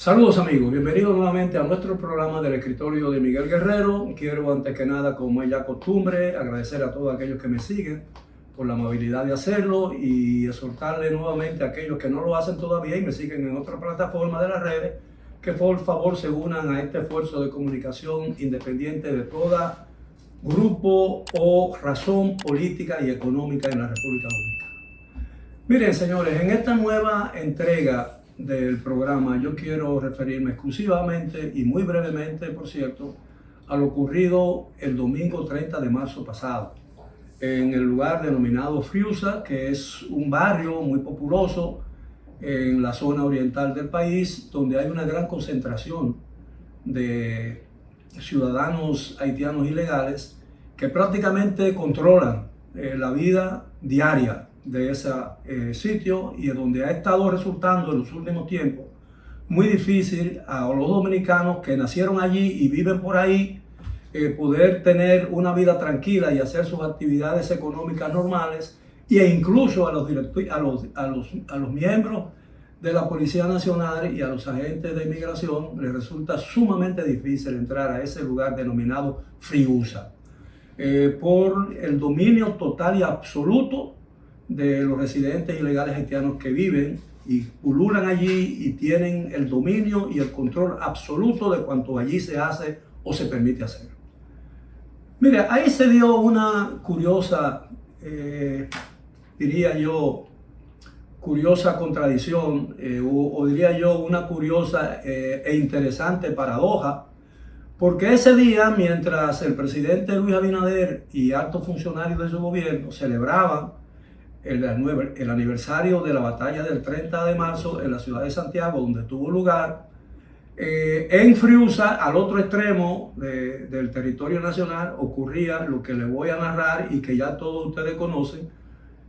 Saludos amigos, bienvenidos nuevamente a nuestro programa del escritorio de Miguel Guerrero. Quiero antes que nada, como es ya costumbre, agradecer a todos aquellos que me siguen por la amabilidad de hacerlo y exhortarle nuevamente a aquellos que no lo hacen todavía y me siguen en otra plataforma de las redes, que por favor se unan a este esfuerzo de comunicación independiente de toda grupo o razón política y económica en la República Dominicana. Miren señores, en esta nueva entrega del programa yo quiero referirme exclusivamente y muy brevemente, por cierto, a lo ocurrido el domingo 30 de marzo pasado en el lugar denominado Friusa, que es un barrio muy populoso en la zona oriental del país, donde hay una gran concentración de ciudadanos haitianos ilegales que prácticamente controlan la vida diaria de ese sitio y donde ha estado resultando en los últimos tiempos muy difícil a los dominicanos que nacieron allí y viven por ahí poder tener una vida tranquila y hacer sus actividades económicas normales, e incluso a los miembros de la Policía Nacional y a los agentes de inmigración les resulta sumamente difícil entrar a ese lugar denominado Friusa por el dominio total y absoluto de los residentes ilegales haitianos que viven y pululan allí y tienen el dominio y el control absoluto de cuanto allí se hace o se permite hacer. Mire, ahí se dio una curiosa, diría yo, curiosa contradicción, o diría yo una curiosa e interesante paradoja, porque ese día, mientras el presidente Luis Abinader y altos funcionarios de su gobierno celebraban el aniversario de la batalla del 30 de marzo en la ciudad de Santiago, donde tuvo lugar, en Friusa, al otro extremo del territorio nacional, ocurría lo que les voy a narrar y que ya todos ustedes conocen,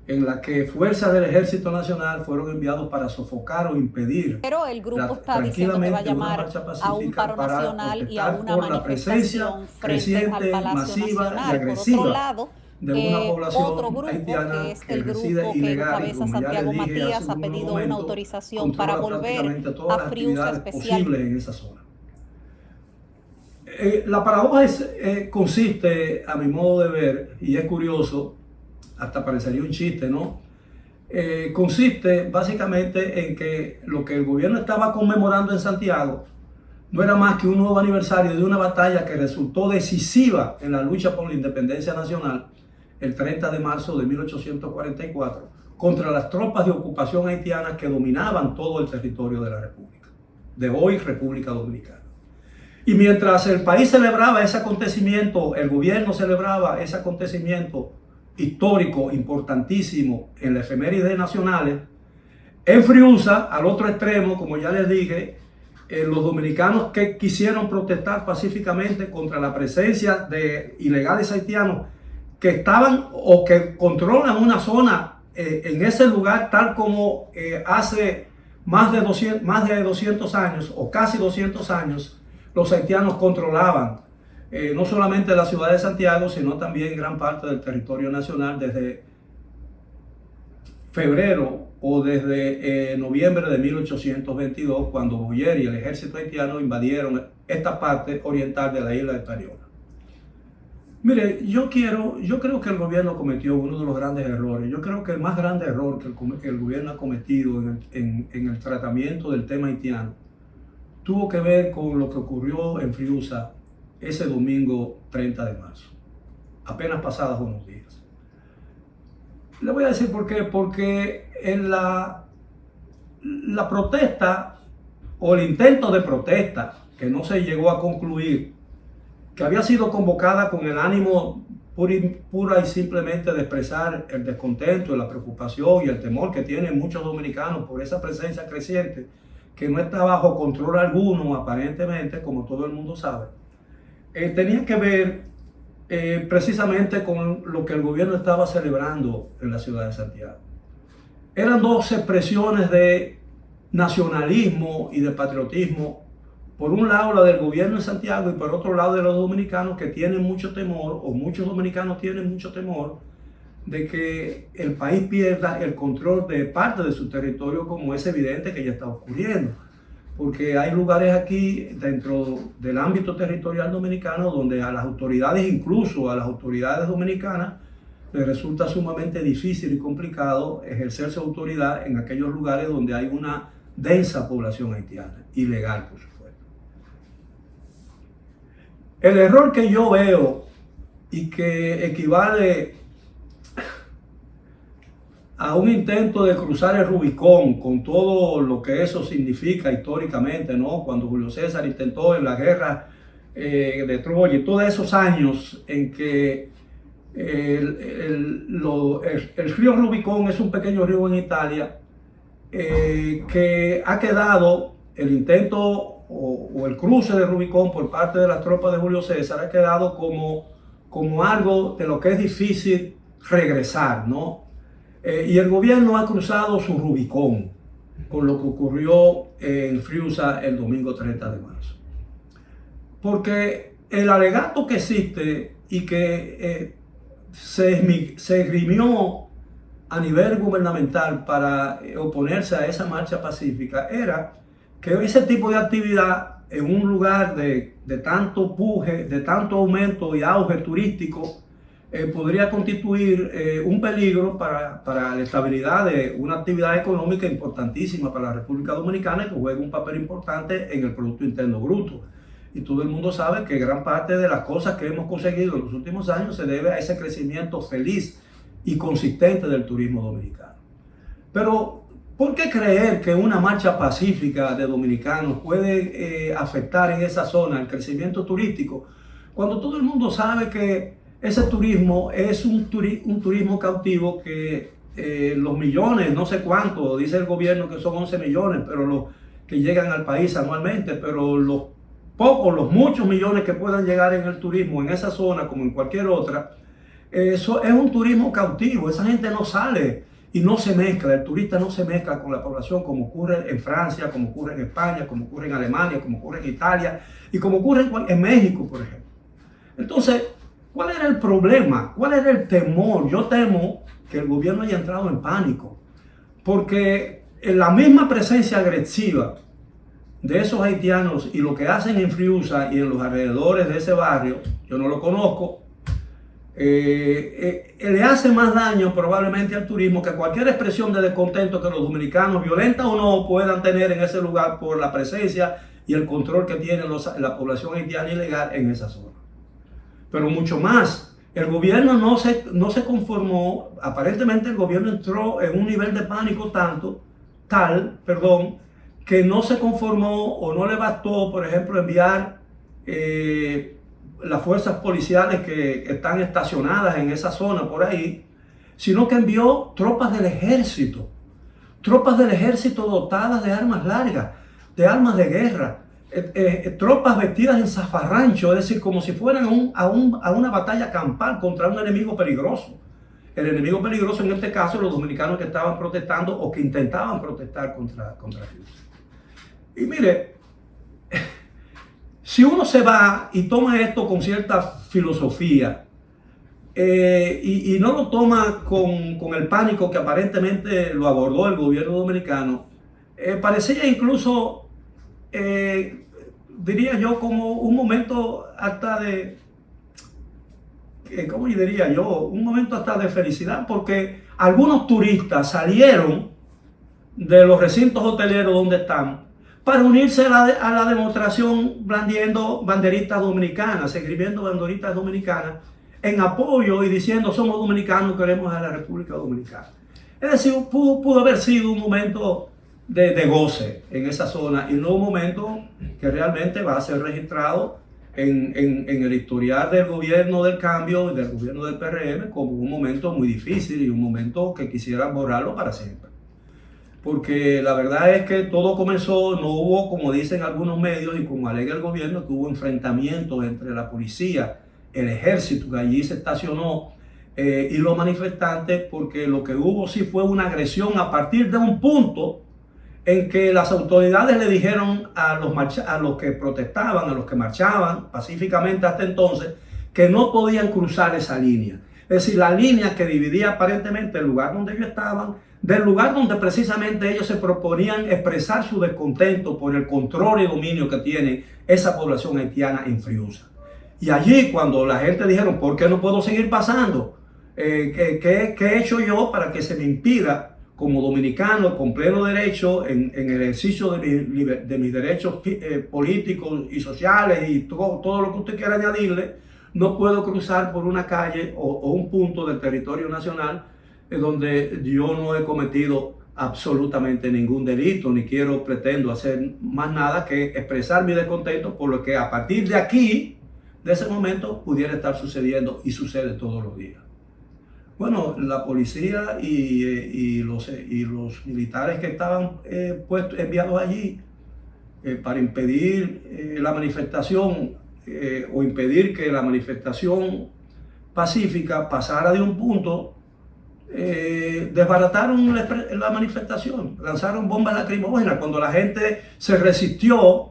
en la que fuerzas del Ejército Nacional fueron enviados para sofocar o impedir. Pero el grupo está diciendo que va a llamar a un paro nacional y a una manifestación frente al Palacio Nacional. Por otro lado, de una población otro grupo, haitiana que es el grupo que ilegal, encabeza Santiago Matías, ha pedido una autorización para volver a Friusa especial en esa zona. La paradoja consiste, a mi modo de ver, y es curioso, hasta parecería un chiste, ¿no? Consiste básicamente en que lo que el gobierno estaba conmemorando en Santiago no era más que un nuevo aniversario de una batalla que resultó decisiva en la lucha por la independencia nacional el 30 de marzo de 1844 contra las tropas de ocupación haitianas que dominaban todo el territorio de la República, de hoy República Dominicana. Y mientras el país celebraba ese acontecimiento, el gobierno celebraba ese acontecimiento histórico, importantísimo en las efemérides nacionales, en Friusa, al otro extremo, como ya les dije, los dominicanos que quisieron protestar pacíficamente contra la presencia de ilegales haitianos que estaban o que controlan una zona en ese lugar, tal como hace más de 200 años o casi 200 años los haitianos controlaban no solamente la ciudad de Santiago, sino también gran parte del territorio nacional desde febrero o desde noviembre de 1822, cuando Boyer y el ejército haitiano invadieron esta parte oriental de la isla de Española. Mire, yo creo que el gobierno cometió uno de los grandes errores. Yo creo que el más grande error que el gobierno ha cometido en el tratamiento del tema haitiano tuvo que ver con lo que ocurrió en Friusa ese domingo 30 de marzo, apenas pasados unos días. Le voy a decir por qué. Porque en la protesta o el intento de protesta que no se llegó a concluir, que había sido convocada con el ánimo pura y simplemente de expresar el descontento, la preocupación y el temor que tienen muchos dominicanos por esa presencia creciente que no está bajo control alguno aparentemente, como todo el mundo sabe, tenía que ver precisamente con lo que el gobierno estaba celebrando en la ciudad de Santiago. Eran dos expresiones de nacionalismo y de patriotismo. Por un lado la del gobierno de Santiago y por otro lado de los dominicanos, que tienen mucho temor, o muchos dominicanos tienen mucho temor, de que el país pierda el control de parte de su territorio, como es evidente que ya está ocurriendo. porque hay lugares aquí dentro del ámbito territorial dominicano donde a las autoridades, incluso a las autoridades dominicanas, les resulta sumamente difícil y complicado ejercer su autoridad en aquellos lugares donde hay una densa población haitiana, ilegal por supuesto. El error que yo veo y que equivale a un intento de cruzar el Rubicón con todo lo que eso significa históricamente, ¿no? Cuando Julio César intentó en la guerra de Troya y todos esos años en que el río Rubicón es un pequeño río en Italia que ha quedado, el intento o el cruce de Rubicón por parte de las tropas de Julio César ha quedado como algo de lo que es difícil regresar, ¿no? Y el gobierno ha cruzado su Rubicón con lo que ocurrió en Friusa el domingo 30 de marzo. Porque el alegato que existe y que se esgrimió a nivel gubernamental para oponerse a esa marcha pacífica era que ese tipo de actividad en un lugar de tanto puje, de tanto aumento y auge turístico, podría constituir un peligro para la estabilidad de una actividad económica importantísima para la República Dominicana y que juega un papel importante en el Producto Interno Bruto. Y todo el mundo sabe que gran parte de las cosas que hemos conseguido en los últimos años se debe a ese crecimiento feliz y consistente del turismo dominicano. Pero, ¿por qué creer que una marcha pacífica de dominicanos puede afectar en esa zona el crecimiento turístico cuando todo el mundo sabe que ese turismo es un turismo cautivo que los millones, no sé cuánto, dice el gobierno que son 11 millones, pero los que llegan al país anualmente, pero los muchos millones que puedan llegar en el turismo en esa zona como en cualquier otra, eso es un turismo cautivo. Esa gente no sale y no se mezcla, el turista no se mezcla con la población como ocurre en Francia, como ocurre en España, como ocurre en Alemania, como ocurre en Italia y como ocurre en México, por ejemplo. Entonces, ¿cuál era el problema? ¿Cuál era el temor? Yo temo que el gobierno haya entrado en pánico, porque en la misma presencia agresiva de esos haitianos y lo que hacen en Friusa y en los alrededores de ese barrio, yo no lo conozco, le hace más daño probablemente al turismo que cualquier expresión de descontento que los dominicanos, violenta o no, puedan tener en ese lugar por la presencia y el control que tiene la población haitiana ilegal en esa zona. Pero mucho más, el gobierno no se conformó, aparentemente el gobierno entró en un nivel de pánico tal, que no se conformó o no le bastó, por ejemplo, enviar las fuerzas policiales que están estacionadas en esa zona por ahí, sino que envió tropas del ejército dotadas de armas largas, de armas de guerra, tropas vestidas en zafarrancho, es decir, como si fueran a una batalla campal contra un enemigo peligroso. El enemigo peligroso en este caso, los dominicanos que estaban protestando o que intentaban protestar contra Friusa. Y mire, si uno se va y toma esto con cierta filosofía y no lo toma con el pánico que aparentemente lo abordó el gobierno dominicano, parecía incluso, diría yo, como un momento hasta de, ¿cómo diría yo? Un momento hasta de felicidad, porque algunos turistas salieron de los recintos hoteleros donde están para unirse a la demostración blandiendo banderitas dominicanas, escribiendo banderitas dominicanas en apoyo y diciendo somos dominicanos, queremos a la República Dominicana. Es decir, pudo haber sido un momento de goce en esa zona y no un momento que realmente va a ser registrado en el historial del gobierno del cambio y del gobierno del PRM como un momento muy difícil y un momento que quisieran borrarlo para siempre. Porque la verdad es que todo comenzó, no hubo, como dicen algunos medios y como alega el gobierno, que hubo enfrentamientos entre la policía, el ejército que allí se estacionó y los manifestantes, porque lo que hubo sí fue una agresión a partir de un punto en que las autoridades le dijeron a los que protestaban, a los que marchaban pacíficamente hasta entonces, que no podían cruzar esa línea. Es decir, la línea que dividía aparentemente el lugar donde ellos estaban del lugar donde precisamente ellos se proponían expresar su descontento por el control y dominio que tiene esa población haitiana en Friusa. Y allí cuando la gente dijeron, ¿por qué no puedo seguir pasando? ¿Qué he hecho yo para que se me impida como dominicano con pleno derecho en ejercicio de mis derechos políticos y sociales y todo lo que usted quiera añadirle? No puedo cruzar por una calle o un punto del territorio nacional donde yo no he cometido absolutamente ningún delito, ni pretendo hacer más nada que expresar mi descontento por lo que a partir de aquí, de ese momento, pudiera estar sucediendo y sucede todos los días. Bueno, la policía y los militares que estaban enviados allí para impedir la manifestación o impedir que la manifestación pacífica pasara de un punto, desbarataron la manifestación, lanzaron bombas lacrimógenas cuando la gente se resistió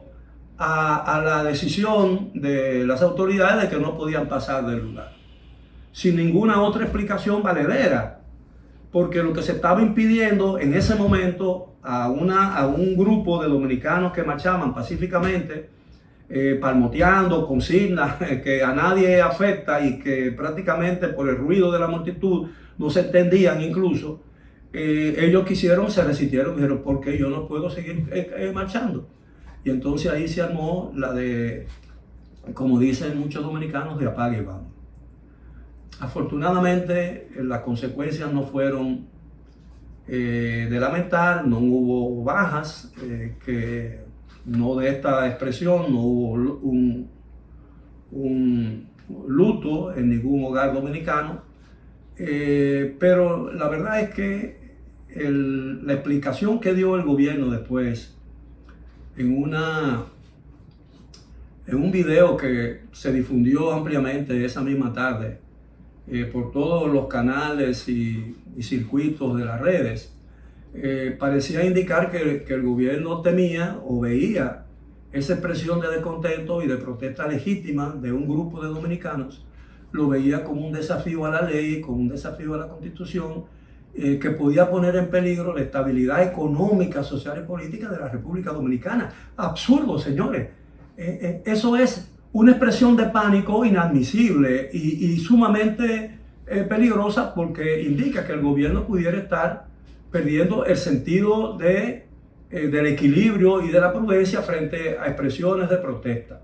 a la decisión de las autoridades de que no podían pasar del lugar, sin ninguna otra explicación valedera, porque lo que se estaba impidiendo en ese momento a un grupo de dominicanos que marchaban pacíficamente, palmoteando consignas que a nadie afecta y que prácticamente por el ruido de la multitud no se entendían incluso, ellos se resistieron, dijeron, ¿por qué yo no puedo seguir marchando? Y entonces ahí se armó la de, como dicen muchos dominicanos, de apague y vamos. Afortunadamente las consecuencias no fueron de lamentar, no hubo bajas, no de esta expresión, no hubo un luto en ningún hogar dominicano, pero la verdad es que la explicación que dio el gobierno después en un video que se difundió ampliamente esa misma tarde por todos los canales y circuitos de las redes, parecía indicar que el gobierno temía o veía esa expresión de descontento y de protesta legítima de un grupo de dominicanos, lo veía como un desafío a la ley, como un desafío a la Constitución, que podía poner en peligro la estabilidad económica, social y política de la República Dominicana. Absurdo, señores. Eso es una expresión de pánico inadmisible y sumamente peligrosa, porque indica que el gobierno pudiera estar perdiendo el sentido del equilibrio y de la prudencia frente a expresiones de protesta.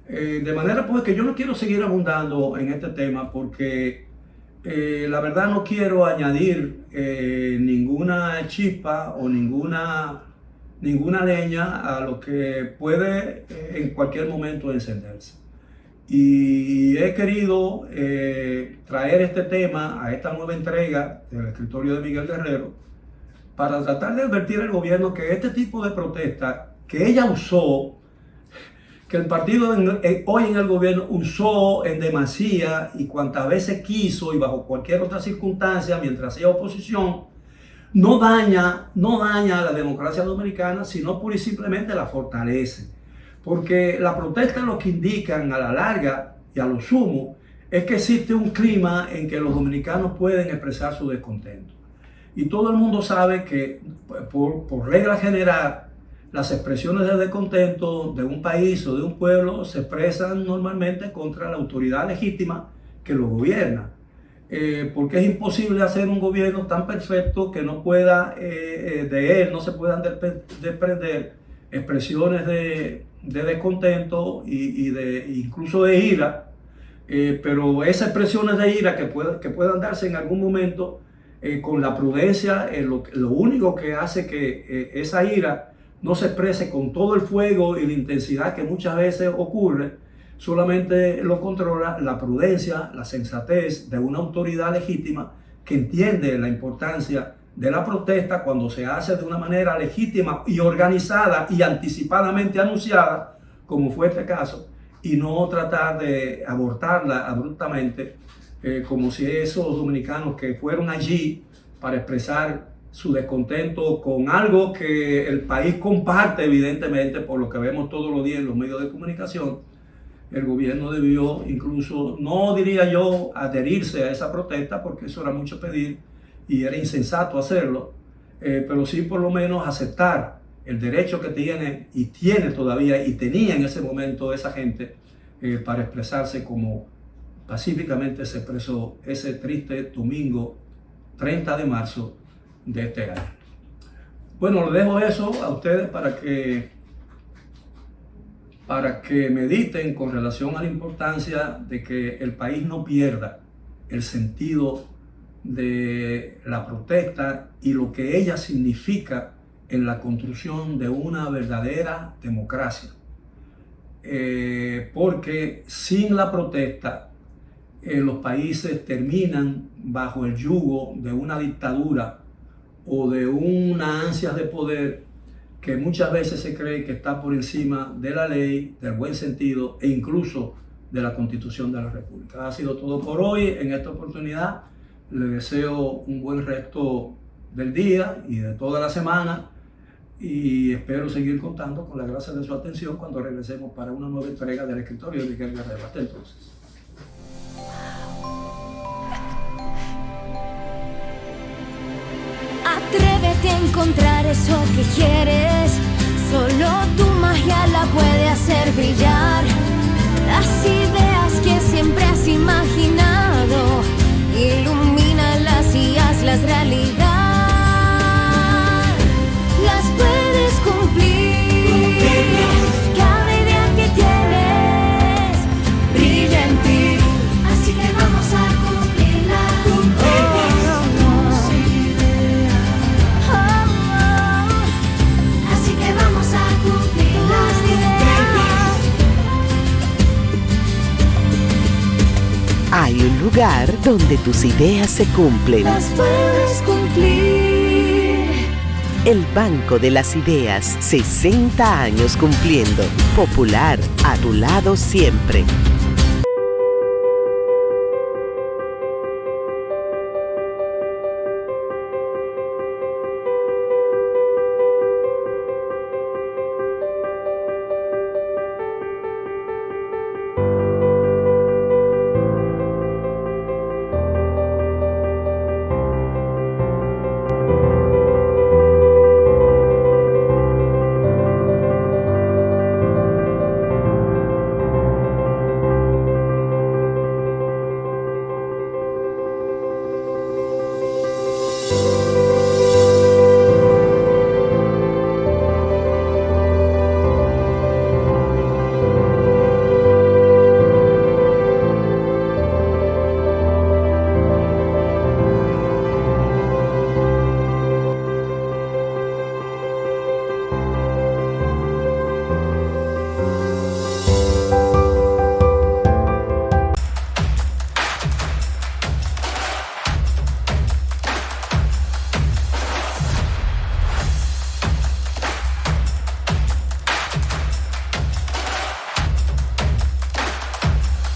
De manera pues que yo no quiero seguir abundando en este tema porque la verdad no quiero añadir ninguna chispa o ninguna leña a lo que puede en cualquier momento encenderse. Y he querido traer este tema a esta nueva entrega del escritorio de Miguel Guerrero para tratar de advertir al gobierno que este tipo de protesta que ella usó, que el partido hoy en el gobierno usó en demasía y cuantas veces quiso y bajo cualquier otra circunstancia mientras hacía oposición, no daña a la democracia dominicana, sino pura y simplemente la fortalece. Porque la protesta lo que indican a la larga y a lo sumo es que existe un clima en que los dominicanos pueden expresar su descontento. Y todo el mundo sabe que por regla general las expresiones de descontento de un país o de un pueblo se expresan normalmente contra la autoridad legítima que lo gobierna. Porque es imposible hacer un gobierno tan perfecto que no pueda, de él no se puedan desprender expresiones de descontento y incluso de ira, pero esas expresiones de ira que puedan darse en algún momento con la prudencia, lo único que hace que esa ira no se exprese con todo el fuego y la intensidad que muchas veces ocurre, solamente lo controla la prudencia, la sensatez de una autoridad legítima que entiende la importancia de la protesta cuando se hace de una manera legítima y organizada y anticipadamente anunciada, como fue este caso, y no tratar de abortarla abruptamente, como si esos dominicanos que fueron allí para expresar su descontento con algo que el país comparte evidentemente por lo que vemos todos los días en los medios de comunicación, el gobierno debió incluso, no diría yo adherirse a esa protesta, porque eso era mucho pedir y era insensato hacerlo, pero sí por lo menos aceptar el derecho que tiene y tiene todavía y tenía en ese momento esa gente para expresarse como pacíficamente se expresó ese triste domingo 30 de marzo de este año. Bueno, les dejo eso a ustedes para que mediten con relación a la importancia de que el país no pierda el sentido de la protesta y lo que ella significa en la construcción de una verdadera democracia. Porque sin la protesta los países terminan bajo el yugo de una dictadura o de una ansia de poder que muchas veces se cree que está por encima de la ley, del buen sentido e incluso de la Constitución de la República. Ha sido todo por hoy en esta oportunidad. Les deseo un buen resto del día y de toda la semana y espero seguir contando con la gracia de su atención cuando regresemos para una nueva entrega del escritorio de Miguel Guerrero. Hasta entonces. Atrévete a encontrar eso que quieres. Solo tu magia la puede hacer brillar. Las ideas que siempre has imaginado, ilumínalas y hazlas realidad. Las puedes cumplir. Cada idea que tienes brilla en ti. Así que vamos a cumplirla. Así que vamos a cumplir las ideas. Hay un lugar donde tus ideas se cumplen. Las puedes cumplir. El Banco de las Ideas, 60 años cumpliendo. Popular, a tu lado siempre.